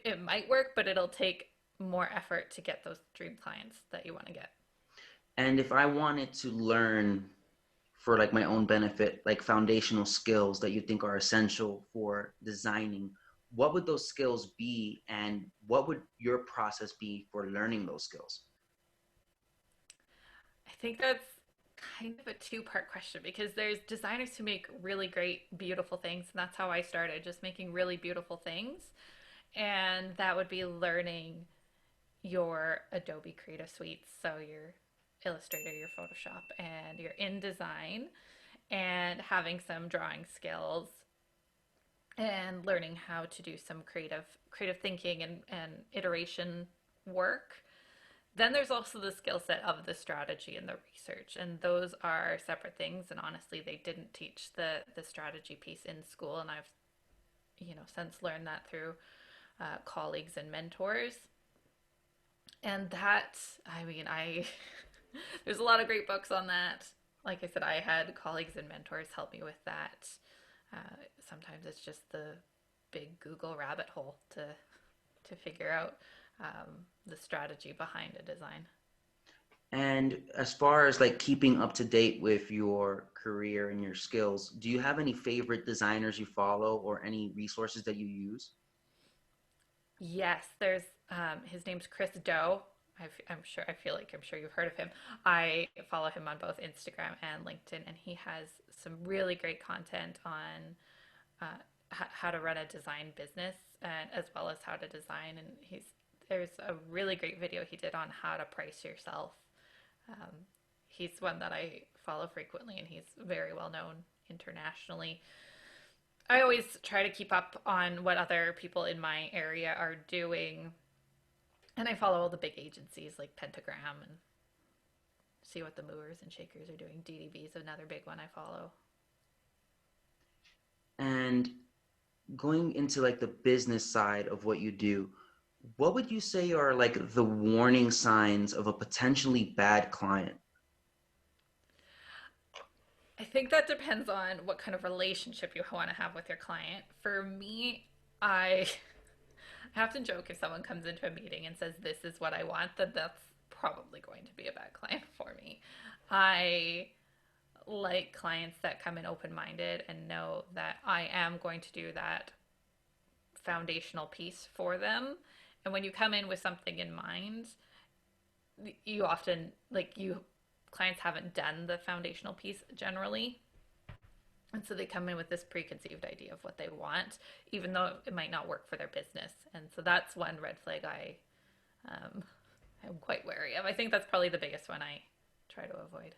it might work, but it'll take more effort to get those dream clients that you want to get. And if I wanted to learn for like my own benefit, like foundational skills that you think are essential for designing, what would those skills be, and what would your process be for learning those skills? I think that's kind of a two-part question because there's designers who make really great, beautiful things, and that's how I started, just making really beautiful things. And that would be learning your Adobe Creative Suite, so your Illustrator, your Photoshop, and your InDesign, and having some drawing skills and learning how to do some creative thinking and iteration work. Then there's also the skill set of the strategy and the research, and those are separate things. And honestly, they didn't teach the strategy piece in school, and I've since learned that through colleagues and mentors. And that, I mean, I there's a lot of great books on that. Like I said, I had colleagues and mentors help me with that. Sometimes it's just the big Google rabbit hole to figure out the strategy behind a design. And as far as like keeping up to date with your career and your skills, do you have any favorite designers you follow or any resources that you use? Yes, there's his name's Chris Doe. I'm sure you've heard of him. I follow him on both Instagram and LinkedIn, and he has some really great content on how to run a design business and as well as how to design. And there's a really great video he did on how to price yourself. Um, he's one that I follow frequently, and he's very well known internationally. I always try to keep up on what other people in my area are doing, and I follow all the big agencies like Pentagram and see what the movers and shakers are doing. DDB is another big one I follow. And going into like the business side of what you do, what would you say are like the warning signs of a potentially bad client? I think that depends on what kind of relationship you want to have with your client. For me, I I have to joke if someone comes into a meeting and says, "This is what I want," then that's probably going to be a bad client for me. I like clients that come in open minded and know that I am going to do that foundational piece for them. And when you come in with something in mind, you often, clients haven't done the foundational piece generally. And so they come in with this preconceived idea of what they want, even though it might not work for their business. And so that's one red flag um, I'm quite wary of. I think that's probably the biggest one I try to avoid.